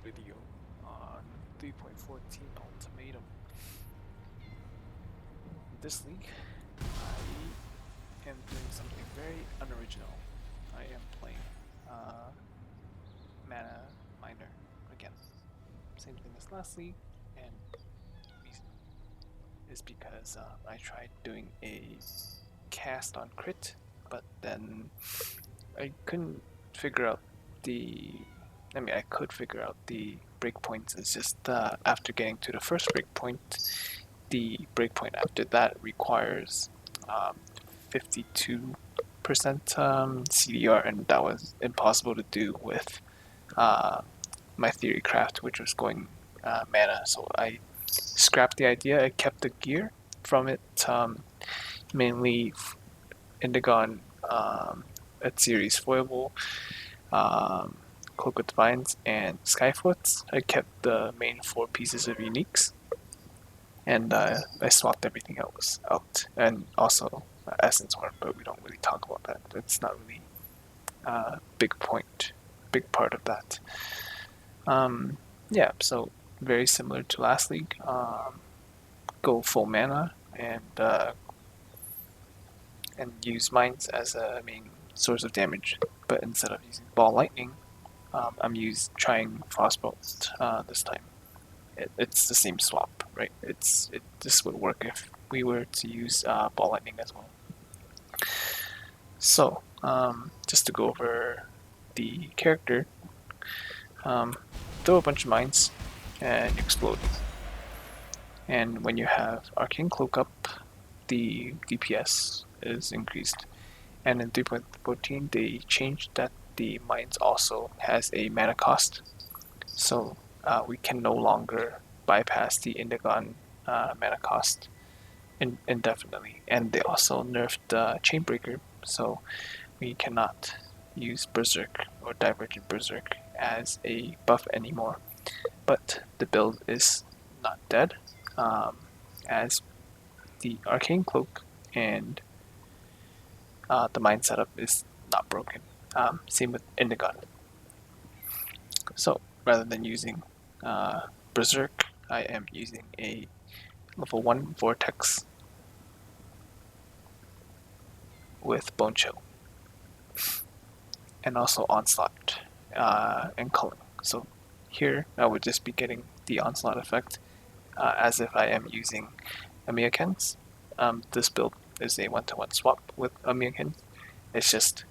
video on 3.14 Ultimatum. In this league, I am doing something very unoriginal. I am playing Mana Miner again. Same thing as last league, and reason is because I tried doing a cast on crit, but then I couldn't figure out I could figure out the breakpoints. It's just after getting to the first breakpoint, the breakpoint after that requires 52% CDR, and that was impossible to do with my theory craft, which was going mana. So I scrapped the idea. I kept the gear from it, mainly Indigon, at series foible, Cloak with Vines, and Skyfoots. I kept the main 4 pieces of uniques, and I swapped everything else out. And also Essence Worm, but we don't really talk about that. It's not really a big part of that. Yeah, so very similar to last league. Go full mana and use mines as a main source of damage. But instead of using ball lightning, I'm trying frostbolt this time. It's the same swap, right? This would work if we were to use ball lightning as well. So just to go over the character, throw a bunch of mines and explode. And when you have Arcane Cloak up, the DPS is increased. And in 3.14 they changed that the mines also has a mana cost, so we can no longer bypass the Indigon mana cost indefinitely. And they also nerfed Chainbreaker, so we cannot use Berzerk or Divergent Berzerk as a buff anymore. But the build is not dead, as the Arcane Cloak and the mine setup is not broken. Same with Indigon. So rather than using Berzerk, I am using a level 1 Vortex with Bone Chill, and also Onslaught and Culling. So here I would just be getting the Onslaught effect as if I am using Amiyakens. This build is a 1-to-1 swap with Amiyakens. It's just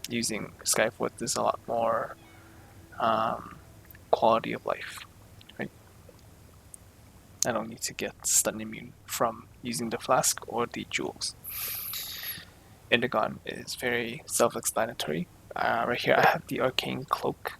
using Skyfoot is a lot more quality of life, right? I don't need to get stun immune from using the flask or the jewels. Indigon is very self-explanatory. Right here I have the Arcane Cloak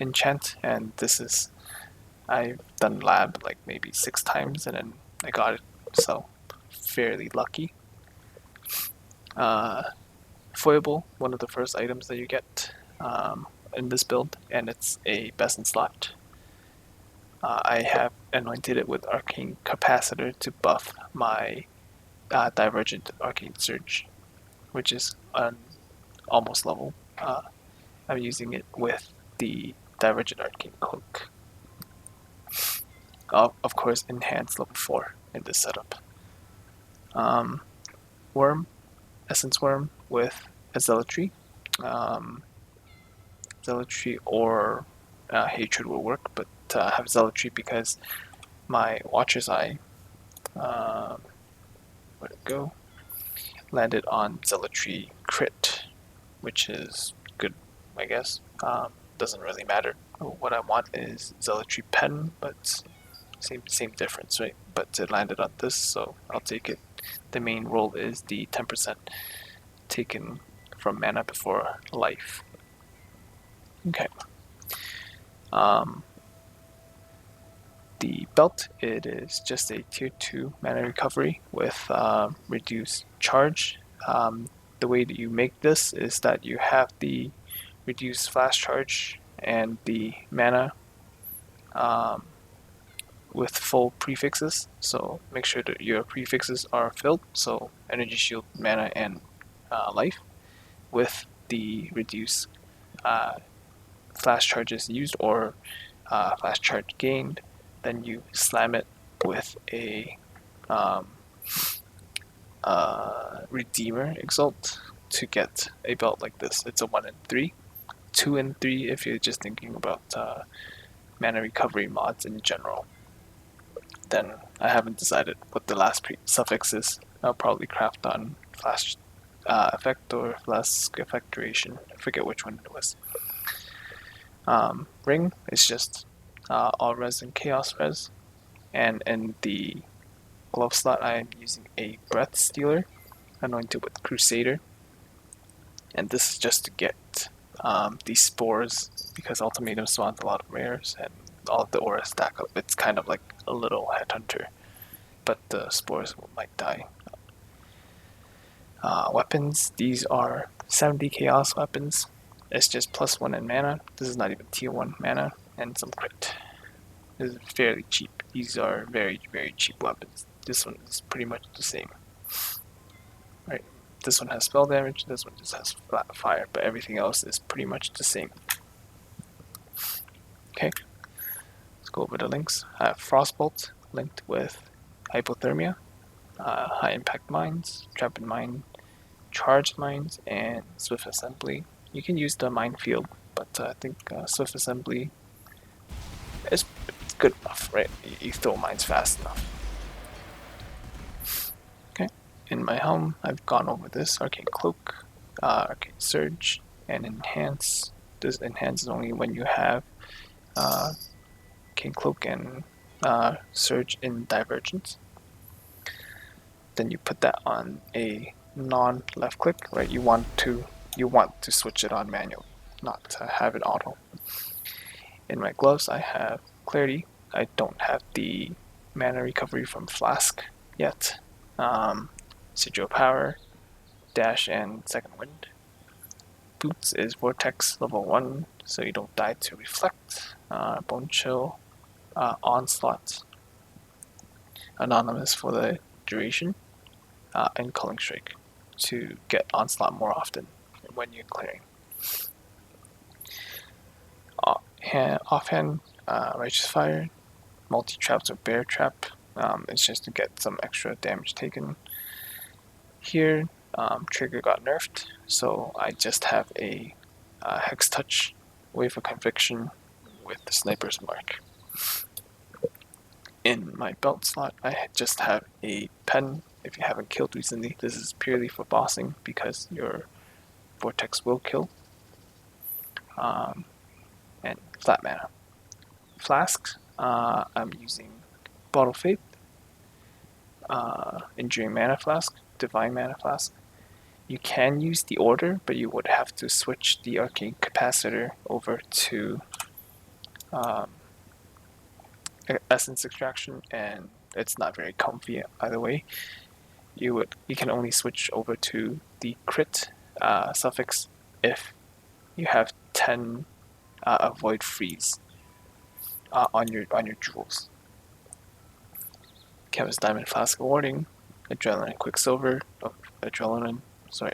enchant, and I've done lab like maybe 6 times and then I got it, so fairly lucky. Foible, one of the first items that you get in this build, and it's a best in slot. I have anointed it with Arcane Capacitor to buff my Divergent Arcane Surge, which is an almost level. I'm using it with the Divergent Arcane Cloak. Of course, enhanced level 4 in this setup. Worm, Essence Worm with a Zealotry. Zealotry or Hatred will work, but I have Zealotry because my Watcher's Eye, where'd it go? Landed on Zealotry crit, which is good, I guess. Doesn't really matter. What I want is Zealotry Pen, but same difference, right? But it landed on this, so I'll take it. The main role is the 10% taken from mana before life. Okay. The belt, it is just a tier 2 mana recovery with reduced charge. The way that you make this is that you have the reduced flash charge and the mana with full prefixes, so make sure that your prefixes are filled, so energy shield, mana, and life, with the reduced flash charge is used or flash charge gained, then you slam it with a Redeemer Exalt to get a belt like this. It's a 1 in 3, 2 in 3 if you're just thinking about mana recovery mods in general. Then I haven't decided what the last suffix is. I'll probably craft on flash effect or flask effect duration. I forget which one it was. Ring is just all res and chaos res, and in the glove slot I am using a breath stealer anointed with Crusader, and this is just to get these spores because ultimatum spawns a lot of rares and all of the auras stack up. It's kind of like a little headhunter, but the spores might die. Weapons, these are 70 chaos weapons. It's just +1 in mana. This is not even tier 1 mana, and some crit. This is fairly cheap. These are very, very cheap weapons. This one is pretty much the same. Right. This one has spell damage, this one just has flat fire, but everything else is pretty much the same. Okay, let's go over the links. I have Frostbolt linked with Hypothermia, High Impact Mines, Trap and Mine, Charged Mines, and Swift Assembly. You can use the Minefield, but I think Swift Assembly is good enough, right? You throw mines fast enough. Okay, in my helm, I've gone over this Arcane Cloak, Arcane Surge, and Enhance. This Enhance is only when you have Arcane Cloak and Surge in Divergence. Then you put that on a non-left click, right? You want to switch it on manually, not to have it auto. In my gloves, I have Clarity. I don't have the mana recovery from Flask yet. Sigil Power, Dash, and Second Wind. Boots is Vortex level 1, so you don't die to Reflect. Bone Chill, Onslaught, Anonymous for the duration, and Culling Strike to get Onslaught more often when you're clearing. Offhand, Righteous Fire, Multi-Traps or Bear Trap. It's just to get some extra damage taken. Here, Trigger got nerfed, so I just have a Hex Touch, Wave of Conviction with the Sniper's Mark. In my belt slot, I just have a Pen. If you haven't killed recently, this is purely for bossing because your Vortex will kill. And flat mana. Flasks, I'm using Bottle Faith, Enduring Mana Flask, Divine Mana Flask. You can use the order, but you would have to switch the Arcane Capacitor over to Essence Extraction, and it's not very comfy either way. You can only switch over to the crit suffix if you have 10 avoid freeze on your jewels. Chemist Diamond Flask Awarding, Adrenaline Quicksilver,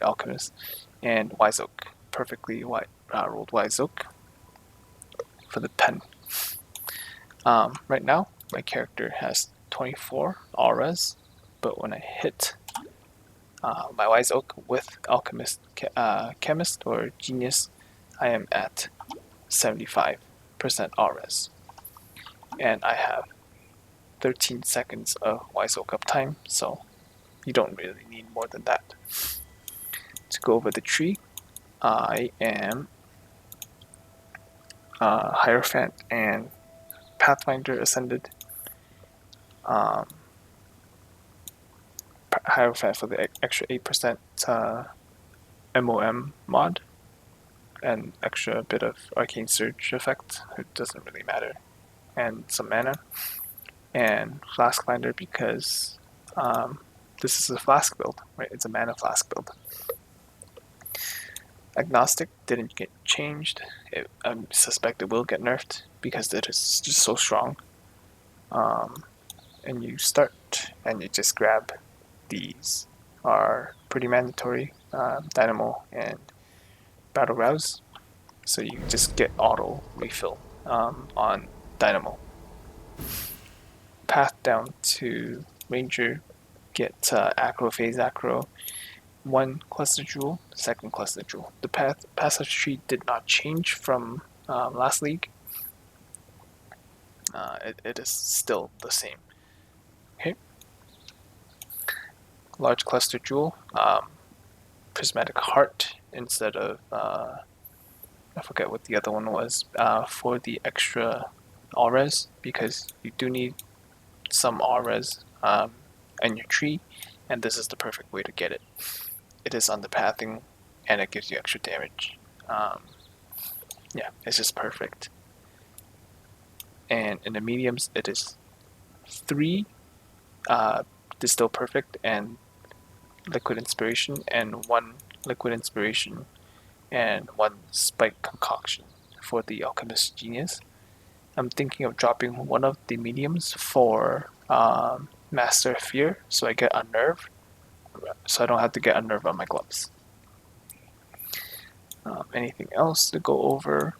Alchemist, and Wise Oak. Perfectly rolled Wise Oak for the pen. Right now, my character has 24 all res, but when I hit my Wise Oak with Alchemist, Chemist, or Genius, I am at 75% all res. And I have 13 seconds of Wise Oak uptime, so you don't really need more than that. To go over the tree, I am Hierophant and Pathfinder Ascended. Hierophant for the extra 8% MOM mod, and extra bit of Arcane Surge effect, it doesn't really matter, and some mana. And Flask Finder because this is a Flask build, right? It's a mana Flask build. Agnostic didn't get changed. I suspect it will get nerfed because it is just so strong. And you start and you just grab these are pretty mandatory, Dynamo and Battle Rouse. so you just get auto refill on Dynamo. Path down to Ranger, get Acro Phase Acro, 1 cluster jewel, 2nd cluster jewel. The passive tree did not change from last league. It is still the same. Okay. Large cluster jewel, prismatic heart instead of I forget what the other one was, for the extra all-res, because you do need some all-res in your tree, and this is the perfect way to get it. It is on the pathing, and it gives you extra damage. Yeah, it's just perfect. And in the mediums, it is 3 Distill Perfect and Liquid Inspiration, and 1 Liquid Inspiration and 1 Spike Concoction for the Alchemist Genius. I'm thinking of dropping one of the mediums for Master of Fear, so I get Unnerved, so I don't have to get Unnerved on my gloves. Anything else to go over?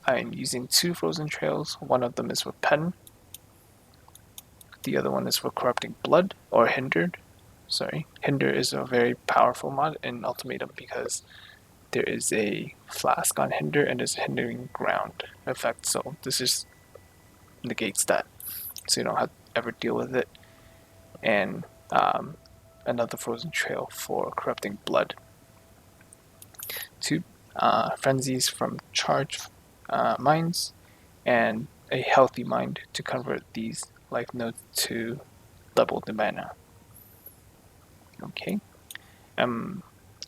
I'm using 2 Frozen Trails. One of them is for Pen. The other one is for Corrupting Blood, or Hindered. Sorry. Hinder is a very powerful mod in Ultimatum because there is a flask on Hinder and there's a hindering ground effect, so this just negates that, so you don't have to ever deal with it. And another Frozen Trail for Corrupting Blood. 2 Frenzies from Charge Mines, and a Healthy Mind to convert these life nodes to double the mana. Okay.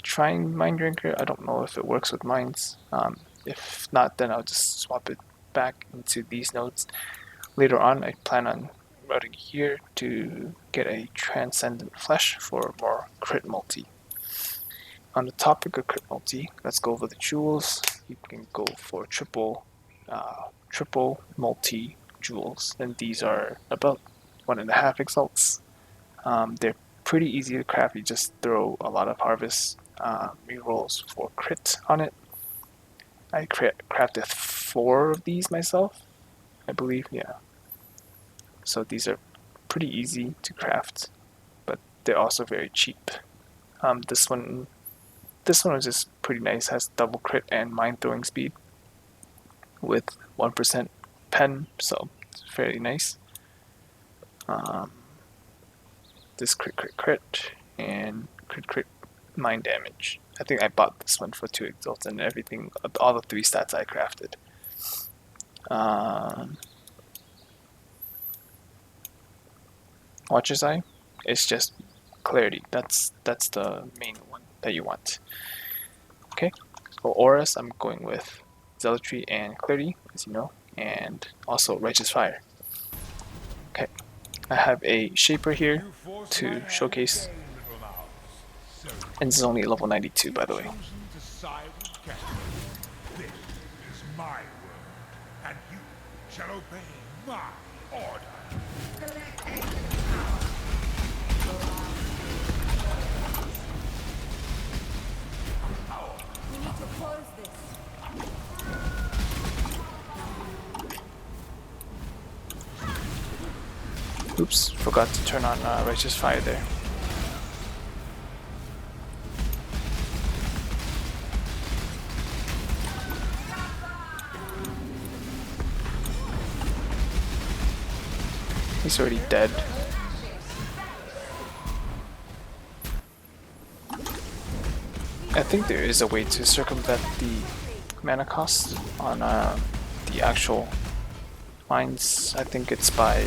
Trying Mind Drinker. I don't know if it works with mines. If not, then I'll just swap it back into these nodes. Later on, I plan on routing here to get a Transcendent Flesh for more crit multi. On the topic of crit multi, let's go over the jewels. You can go for triple multi jewels, and these are about 1.5 exalts. They're pretty easy to craft. You just throw a lot of harvest rerolls for crit on it. I crafted 4 of these myself, I believe. Yeah. So these are pretty easy to craft, but they're also very cheap. This one is just pretty nice. Has double crit and mind throwing speed with 1% pen, so it's fairly nice. This crit and crit mind damage. I think I bought this one for 2 exalts and everything, all the 3 stats I crafted. Watcher's Eye, it's just clarity. That's the main one that you want. Okay, for Auras, I'm going with Zealotry and Clarity, as you know, and also Righteous Fire. Okay, I have a Shaper here to showcase, and this is only level 92, by the way. This is my word, and you shall obey my order. We need to close this. Oops, forgot to turn on Righteous Fire there. He's already dead. I think there is a way to circumvent the mana cost on the actual mines. I think it's by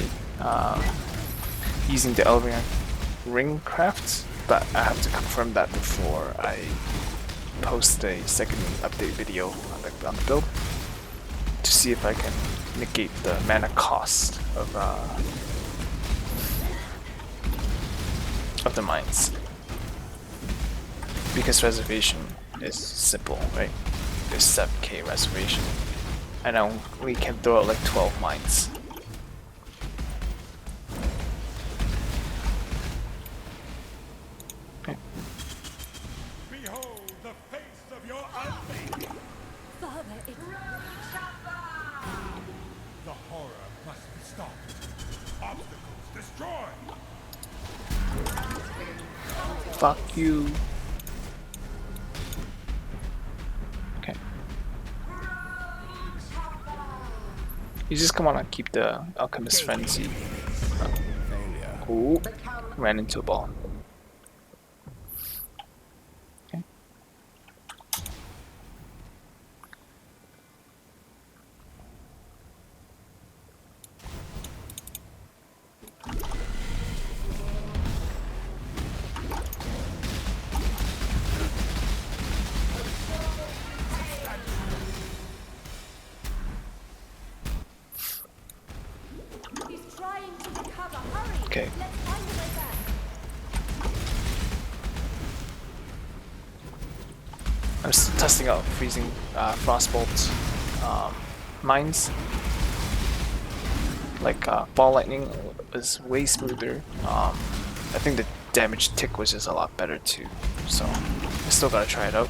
using the Elven Ring craft, but I have to confirm that before I post a second update video on the build to see if I can negate the mana cost of the mines. Because reservation is simple, right? There's 7k reservation, and I only can throw out like 12 mines. Behold the face of your unfaith. Father, it... The horror must be stopped. Obstacles destroyed. Fuck you. Okay. You just come on and keep the alchemist frenzy. Oh, ran into a ball. Okay. He's trying to recover. Hurry! Okay. Let's find a way back. I'm still testing out freezing frostbolt mines. Like ball lightning was way smoother. I think the damage tick was just a lot better too. So I still gotta try it out.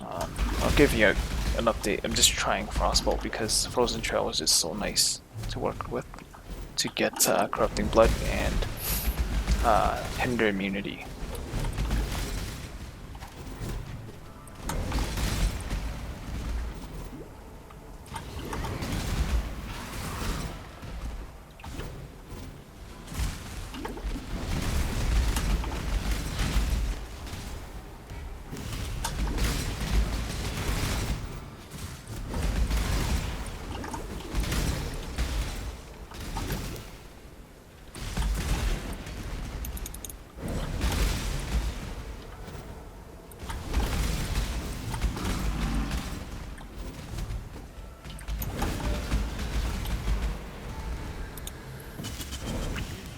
I'll give you an update. I'm just trying frostbolt because frozen trail was just so nice to work with to get corrupting blood and hinder immunity.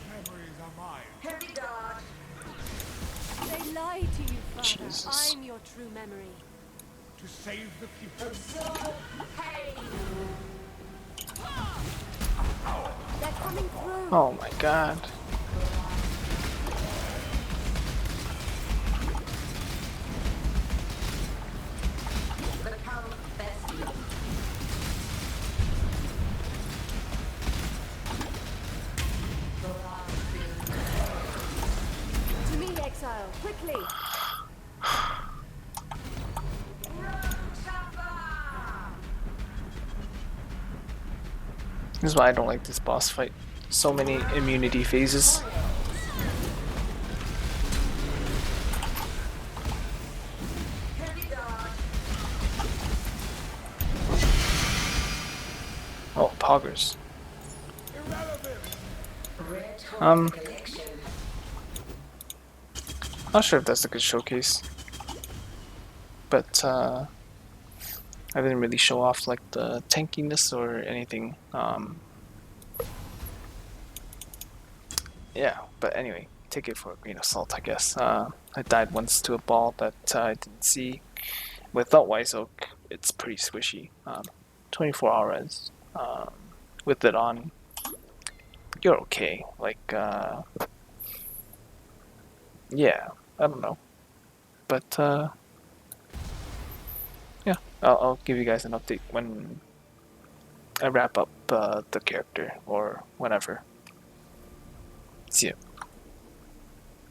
Memories are mine. They lie to you, Father. Jesus. I'm your true memory. To save the future. They're coming through. Oh my god. To me, exile, quickly. This is why I don't like this boss fight. So many immunity phases. Oh, poggers. Not sure if that's a good showcase, but I didn't really show off like the tankiness or anything. Yeah, but anyway, take it for a grain of salt, I guess. I died once to a ball that I didn't see. Without Wise Oak, it's pretty squishy. 24 hours. With it on, you're okay. Like, yeah, I don't know. But, yeah, I'll give you guys an update when I wrap up the character or whenever. See ya.